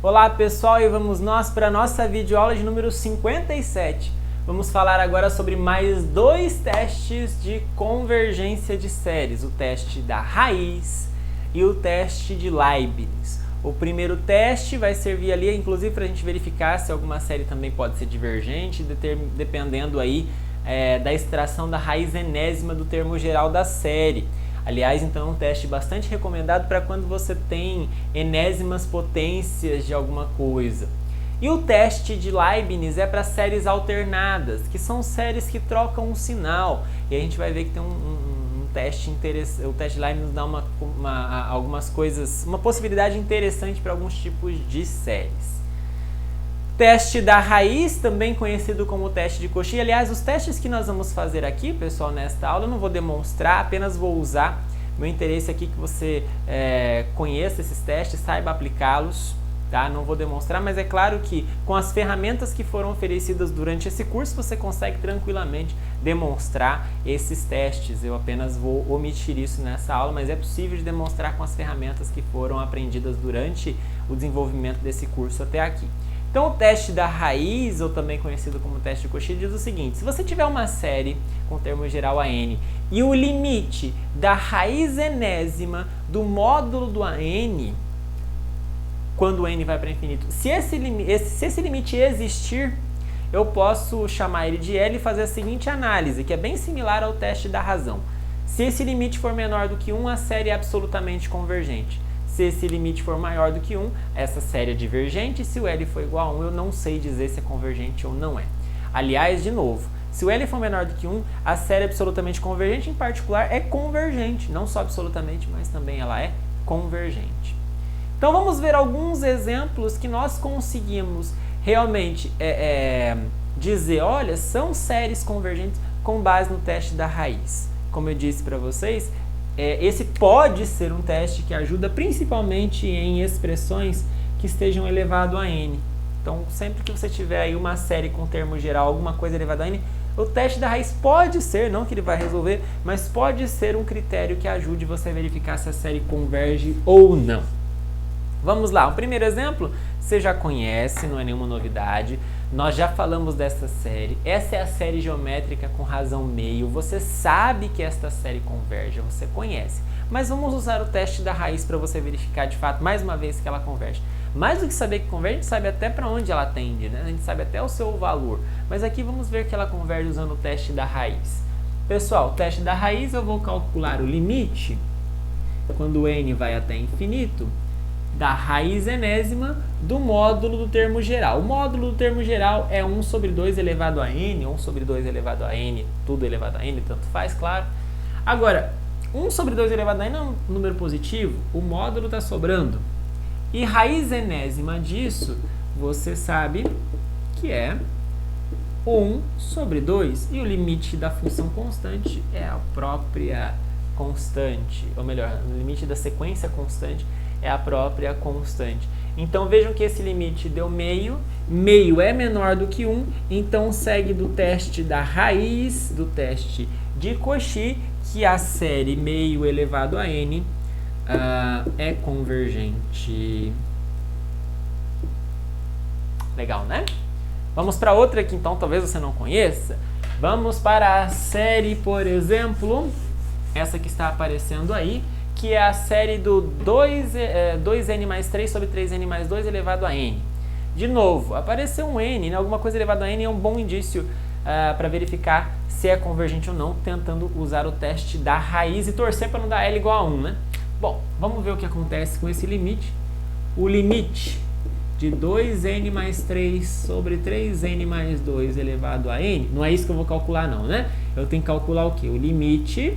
Olá pessoal, e vamos nós para a nossa videoaula de número 57. Vamos falar agora sobre mais dois testes de convergência de séries, o teste da raiz e o teste de Leibniz. O primeiro teste vai servir ali, inclusive, para a gente verificar se alguma série também pode ser divergente, dependendo aí da extração da raiz enésima do termo geral da série. Aliás, então é um teste bastante recomendado para quando você tem enésimas potências de alguma coisa. E o teste de Leibniz é para séries alternadas, que são séries que trocam um sinal. E a gente vai ver que tem um teste interessante. O teste de Leibniz dá algumas coisas, uma possibilidade interessante para alguns tipos de séries. Teste da raiz, também conhecido como teste de Cauchy. Aliás, os testes que nós vamos fazer aqui, pessoal, nesta aula, eu não vou demonstrar, apenas vou usar. Meu interesse aqui é que você conheça esses testes, saiba aplicá-los, tá? Não vou demonstrar, mas é claro que com as ferramentas que foram oferecidas durante esse curso, você consegue tranquilamente demonstrar esses testes. Eu apenas vou omitir isso nessa aula, mas é possível de demonstrar com as ferramentas que foram aprendidas durante o desenvolvimento desse curso até aqui. Então, o teste da raiz, ou também conhecido como teste de Cauchy, diz o seguinte: se você tiver uma série com termo geral a n e o limite da raiz enésima do módulo do AN, quando o n vai para infinito, se esse limite existir, eu posso chamar ele de L e fazer a seguinte análise, que é bem similar ao teste da razão. Se esse limite for menor do que 1, a série é absolutamente convergente. Se esse limite for maior do que 1, essa série é divergente. Se o L for igual a 1, eu não sei dizer se é convergente ou não é. Aliás, de novo, se o L for menor do que 1, a série é absolutamente convergente, em particular é convergente. Não só absolutamente, mas também ela é convergente. Então vamos ver alguns exemplos que nós conseguimos realmente dizer, olha, são séries convergentes com base no teste da raiz. Como eu disse para vocês, esse pode ser um teste que ajuda principalmente em expressões que estejam elevado a n. Então, sempre que você tiver aí uma série com termo geral, alguma coisa elevada a n, o teste da raiz pode ser, não que ele vai resolver, mas pode ser um critério que ajude você a verificar se a série converge ou não. Vamos lá, o primeiro exemplo você já conhece, não é nenhuma novidade. Nós já falamos dessa série. Essa é a série geométrica com razão meio. Você sabe que esta série converge, você conhece. Mas vamos usar o teste da raiz para você verificar de fato, mais uma vez, que ela converge. Mais do que saber que converge, a gente sabe até para onde ela tende, né? A gente sabe até o seu valor. Mas aqui vamos ver que ela converge usando o teste da raiz. Pessoal, o teste da raiz eu vou calcular o limite, quando o n vai até infinito, da raiz enésima do módulo do termo geral. O módulo do termo geral é 1 sobre 2 elevado a n, 1 sobre 2 elevado a n, tudo elevado a n, tanto faz, claro. Agora, 1 sobre 2 elevado a n é um número positivo, o módulo está sobrando. E raiz enésima disso, você sabe que é 1 sobre 2, e o limite da função constante é a própria constante, ou melhor, o limite da sequência constante é a própria constante. Então vejam que esse limite deu meio, meio é menor do que 1, então segue do teste da raiz, do teste de Cauchy, que a série meio elevado a n é convergente. Legal, né? Vamos para outra que então talvez você não conheça. Vamos para a série, por exemplo, essa que está aparecendo aí, que é a série do 2n mais 3 sobre 3n mais 2 elevado a n. De novo, apareceu um n, né? Alguma coisa elevada a n é um bom indício para verificar se é convergente ou não, tentando usar o teste da raiz e torcer para não dar L igual a 1, né? Bom, vamos ver o que acontece com esse limite. O limite de 2n mais 3 sobre 3n mais 2 elevado a n, não é isso que eu vou calcular não, né? Eu tenho que calcular o quê? O limite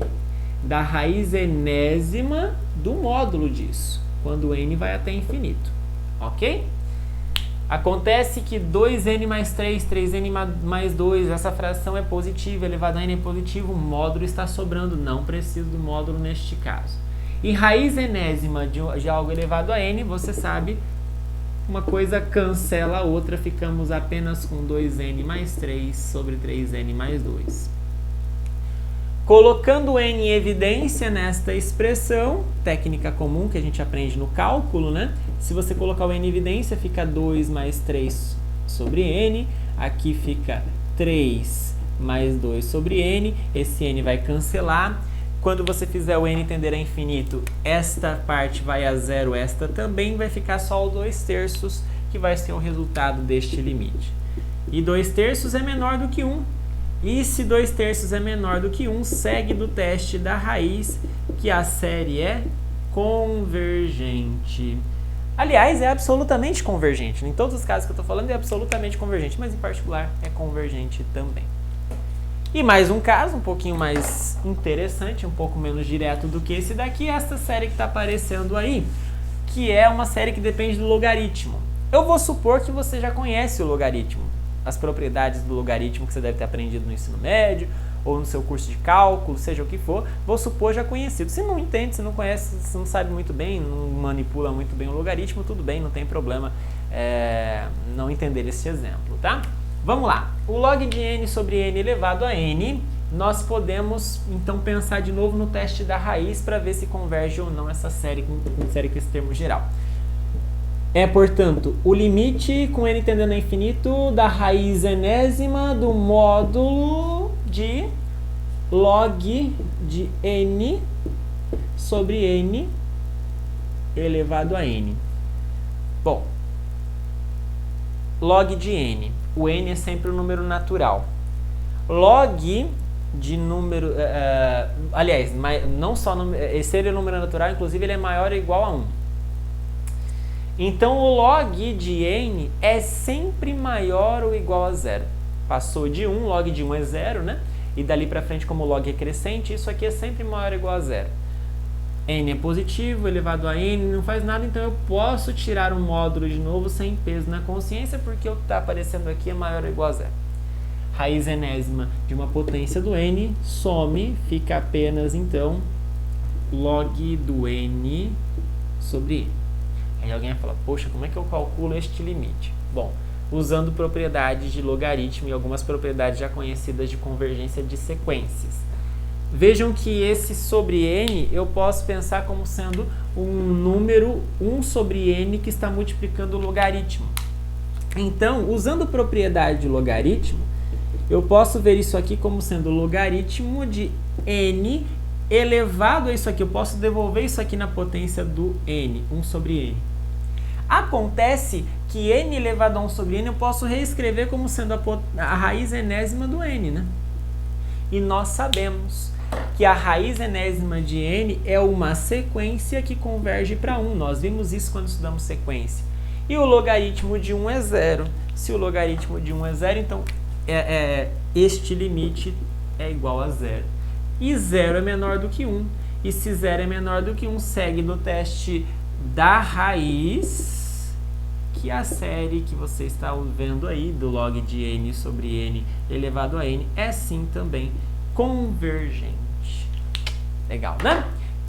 da raiz enésima do módulo disso, quando n vai até infinito, ok? Acontece que 2n mais 3, 3n mais 2, essa fração é positiva, elevado a n é positivo, o módulo está sobrando, não preciso do módulo neste caso. E raiz enésima de algo elevado a n, você sabe, uma coisa cancela a outra, ficamos apenas com 2n mais 3 sobre 3n mais 2. Colocando n em evidência nesta expressão, técnica comum que a gente aprende no cálculo, né? Se você colocar o n em evidência, fica 2 mais 3 sobre n. Aqui fica 3 mais 2 sobre n. Esse n vai cancelar. Quando você fizer o n tender a infinito, esta parte vai a zero, esta também. Vai ficar só o 2/3, que vai ser o resultado deste limite. E 2/3 é menor do que 1. E se 2/3 é menor do que 1, segue do teste da raiz, que a série é convergente. Aliás, é absolutamente convergente. Em todos os casos que eu estou falando é absolutamente convergente, mas em particular é convergente também. E mais um caso, um pouquinho mais interessante, um pouco menos direto do que esse daqui, esta série que está aparecendo aí, que é uma série que depende do logaritmo. Eu vou supor que você já conhece o logaritmo, as propriedades do logaritmo que você deve ter aprendido no ensino médio, ou no seu curso de cálculo, seja o que for, vou supor já conhecido. Se não entende, se não conhece, se não sabe muito bem, não manipula muito bem o logaritmo, tudo bem, não tem problema não entender esse exemplo, tá? Vamos lá. O log de n sobre n elevado a n, nós podemos então pensar de novo no teste da raiz para ver se converge ou não essa série com esse termo geral. É, portanto, o limite com n tendendo a infinito da raiz enésima do módulo de log de n sobre n elevado a n. Bom, log de n. O n é sempre um número natural. Log de número... aliás, não só se ele é um número natural, inclusive ele é maior ou igual a 1. Então, o log de n é sempre maior ou igual a 0. Passou de 1, log de 1 é 0, né? E dali para frente, como o log é crescente, isso aqui é sempre maior ou igual a 0. N é positivo, elevado a n, não faz nada, então eu posso tirar um módulo de novo sem peso na consciência, porque o que está aparecendo aqui é maior ou igual a 0. Raiz enésima de uma potência do n, some, fica apenas, então, log do n sobre n. Aí alguém vai falar, poxa, como é que eu calculo este limite? Bom, usando propriedades de logaritmo e algumas propriedades já conhecidas de convergência de sequências. Vejam que esse sobre n eu posso pensar como sendo um número 1 sobre n que está multiplicando o logaritmo. Então, usando propriedade de logaritmo, eu posso ver isso aqui como sendo logaritmo de n elevado a isso aqui. Eu posso devolver isso aqui na potência do n, 1 sobre n. Acontece que n elevado a 1 sobre n eu posso reescrever como sendo a raiz enésima do n, né? E nós sabemos que a raiz enésima de n é uma sequência que converge para 1. Nós vimos isso quando estudamos sequência. E o logaritmo de 1 é 0. Se o logaritmo de 1 é 0, então este limite é igual a 0. E 0 é menor do que 1. E se 0 é menor do que 1, segue do teste da raiz, que a série que você está vendo aí, do log de n sobre n elevado a n, é sim também convergente. Legal, né?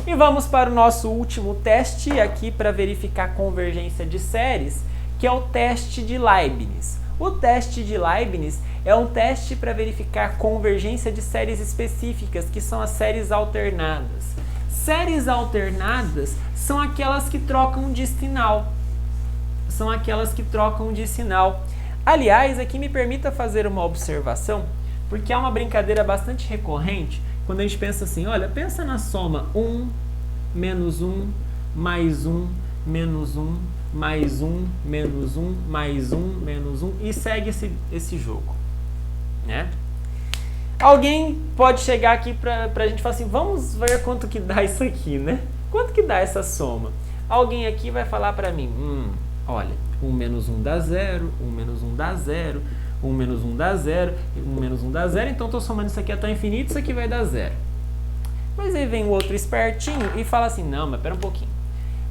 E vamos para o nosso último teste aqui para verificar a convergência de séries, que é o teste de Leibniz. O teste de Leibniz é um teste para verificar a convergência de séries específicas, que são as séries alternadas. Séries alternadas são aquelas que trocam de sinal. Aliás, aqui me permita fazer uma observação, porque há uma brincadeira bastante recorrente quando a gente pensa assim, olha, pensa na soma 1, menos 1, mais 1, menos 1, mais 1, menos 1, mais 1, menos 1, e segue esse jogo, né? Alguém pode chegar aqui pra gente falar assim, vamos ver quanto que dá isso aqui, né? Quanto que dá essa soma? Alguém aqui vai falar pra mim, olha, 1 menos 1 dá 0, 1 menos 1 dá 0, 1 menos 1 dá 0, 1 menos 1 dá 0, então estou somando isso aqui até o infinito, isso aqui vai dar 0. Mas aí vem o outro espertinho e fala assim, não, mas pera um pouquinho.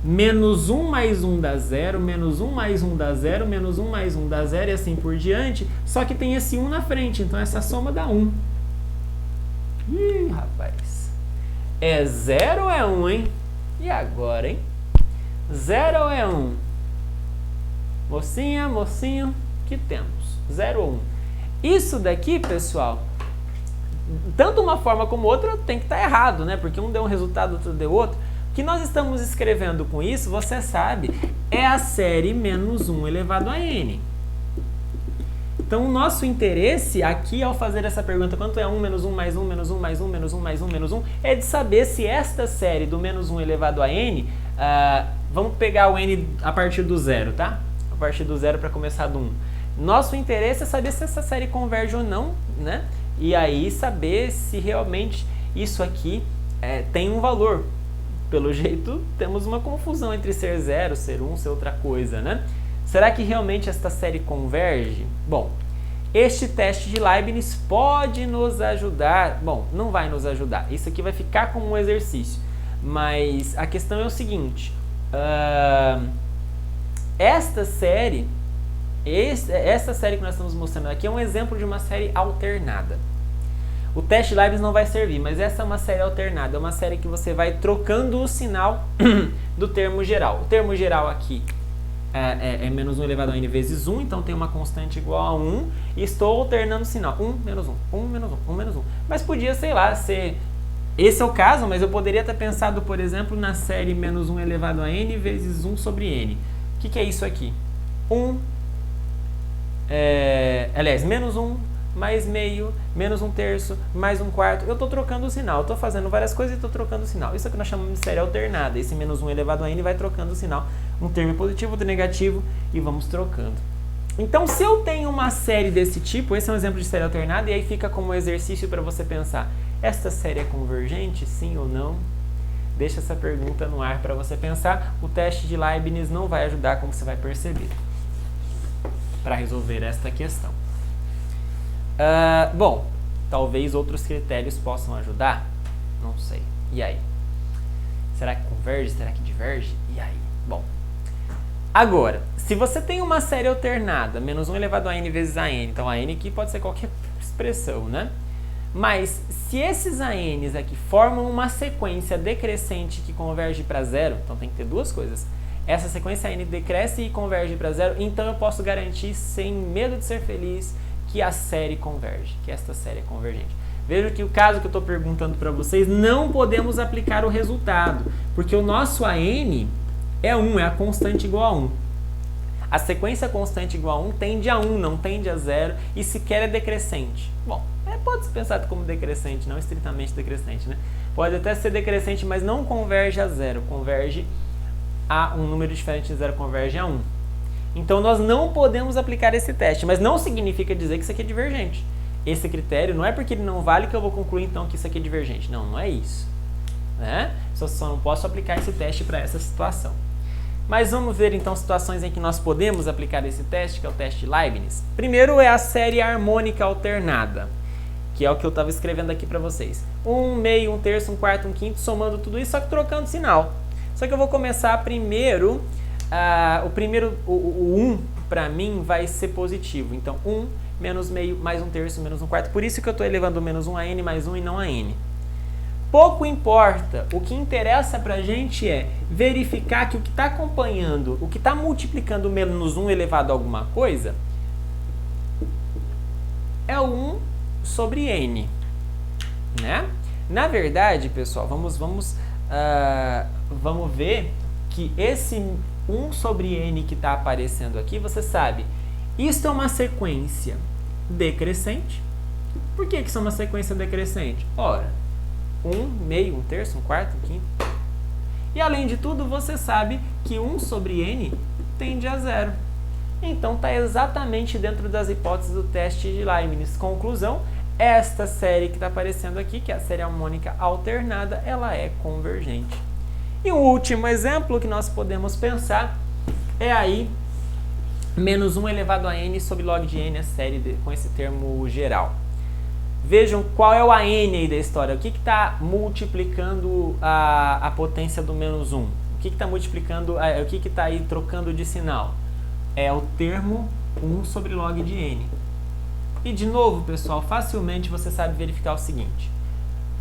Menos 1 mais 1 dá 0, menos 1 mais 1 dá 0, menos 1 mais 1 dá 0 e assim por diante, só que tem esse 1 na frente, então essa soma dá 1. Ih, rapaz. É 0 ou é 1, hein? E agora, hein? 0 ou é 1? Mocinha, mocinho, que temos? 0 ou 1? Isso daqui, pessoal, tanto uma forma como outra tem que estar errado, né? Porque um deu um resultado, outro deu outro. O que nós estamos escrevendo com isso, você sabe, é a série menos 1 elevado a n. Então, o nosso interesse aqui, ao fazer essa pergunta, quanto é 1 menos 1 mais 1 menos 1 mais 1 menos 1 mais 1 menos 1, é de saber se esta série do menos 1 elevado a n, vamos pegar o n a partir do zero, tá? A partir do zero para começar do 1. Nosso interesse é saber se essa série converge ou não, né? E aí saber se realmente isso aqui tem um valor. Pelo jeito, temos uma confusão entre ser 0, ser 1, ser outra coisa, né? Será que realmente esta série converge? Bom, este teste de Leibniz pode nos ajudar. Bom, não vai nos ajudar. Isso aqui vai ficar como um exercício. Mas a questão é o seguinte. Esta série que nós estamos mostrando aqui é um exemplo de uma série alternada. O teste Leibniz não vai servir, mas essa é uma série alternada. É uma série que você vai trocando o sinal do termo geral. O termo geral aqui é menos 1 elevado a n vezes 1, então tem uma constante igual a 1, e estou alternando o sinal. 1, menos 1, 1, menos 1, 1, menos 1. Mas podia, sei lá, ser... Esse é o caso, mas eu poderia ter pensado, por exemplo, na série menos 1 elevado a n vezes 1 sobre n. O que é isso aqui? 1, aliás, menos 1 mais meio, menos 1/3, mais 1/4. Eu estou trocando o sinal. Estou fazendo várias coisas e estou trocando o sinal. Isso é o que nós chamamos de série alternada. Esse menos 1 elevado a n vai trocando o sinal. Um termo é positivo, outro negativo, e vamos trocando. Então, se eu tenho uma série desse tipo, esse é um exemplo de série alternada, e aí fica como exercício para você pensar, esta série é convergente, sim ou não? Deixa essa pergunta no ar para você pensar. O teste de Leibniz não vai ajudar, como você vai perceber, para resolver esta questão. Bom, talvez outros critérios possam ajudar, não sei. E aí? Será que converge? Será que diverge? E aí? Bom, agora, se você tem uma série alternada, menos 1 elevado a n vezes a n, então a n aqui pode ser qualquer expressão, né? Mas se esses ANs aqui formam uma sequência decrescente que converge para zero, então tem que ter duas coisas. Essa sequência n decresce e converge para zero, então eu posso garantir, sem medo de ser feliz, que a série converge, que esta série é convergente. Veja que o caso que eu estou perguntando para vocês, não podemos aplicar o resultado, porque o nosso AN é 1, é a constante igual a 1. A sequência constante igual a 1 tende a 1, não tende a 0, e sequer é decrescente. Bom, pode ser pensado como decrescente, não estritamente decrescente, né? Pode até ser decrescente, mas não converge a 0, converge a um número diferente de 0, converge a 1. Então, nós não podemos aplicar esse teste, mas não significa dizer que isso aqui é divergente. Esse critério não é porque ele não vale que eu vou concluir, então, que isso aqui é divergente. Não, não é isso. Né? Só não posso aplicar esse teste para essa situação. Mas vamos ver, então, situações em que nós podemos aplicar esse teste, que é o teste de Leibniz. Primeiro é a série harmônica alternada, que é o que eu estava escrevendo aqui para vocês. 1 meio, 1/3, 1/4, 1/5, somando tudo isso, só que trocando sinal. Só que eu vou começar primeiro... o 1 para mim vai ser positivo, então 1 menos meio mais 1/3 menos 1/4, por isso que eu estou elevando o menos 1 a n mais 1 e não a n. Pouco importa, o que interessa para a gente é verificar que o que está acompanhando, o que está multiplicando o menos 1 elevado a alguma coisa, é o 1 sobre n, né? Na verdade, pessoal, vamos ver que esse 1 sobre n que está aparecendo aqui, você sabe, isto é uma sequência decrescente. Por que isso é uma sequência decrescente? Ora, 1 meio, 1/3, 1/4, 1/5. E além de tudo, você sabe que 1 sobre n tende a 0. Então está exatamente dentro das hipóteses do teste de Leibniz. Conclusão, esta série que está aparecendo aqui, que é a série harmônica alternada, ela é convergente. E o último exemplo que nós podemos pensar é aí menos 1 elevado a n sobre log de n, a série com esse termo geral. Vejam qual é o AN aí da história. O que está multiplicando a potência do menos 1? O que está multiplicando, o que está aí trocando de sinal? É o termo 1 sobre log de n. E de novo, pessoal, facilmente você sabe verificar o seguinte.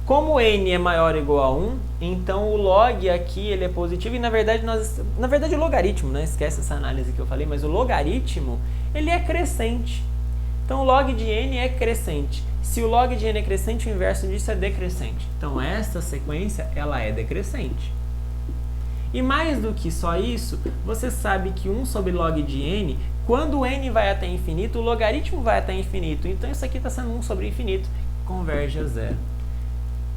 Como n é maior ou igual a 1, então o log aqui ele é positivo e na verdade o logaritmo, né? Esquece essa análise que eu falei, mas o logaritmo ele é crescente. Então, o log de n é crescente. Se o log de n é crescente, o inverso disso é decrescente. Então, esta sequência, ela é decrescente. E mais do que só isso, você sabe que 1 sobre log de n, quando n vai até infinito, o logaritmo vai até infinito. Então, isso aqui está sendo 1 sobre infinito, converge a zero.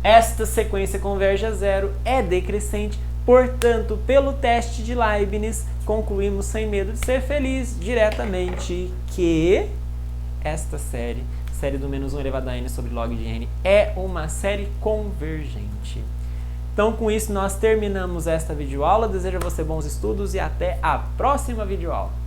Esta sequência converge a zero, é decrescente. Portanto, pelo teste de Leibniz, concluímos sem medo de ser feliz diretamente que esta série do menos 1 elevado a n sobre log de n, é uma série convergente. Então, com isso, nós terminamos esta videoaula. Desejo a você bons estudos e até a próxima videoaula.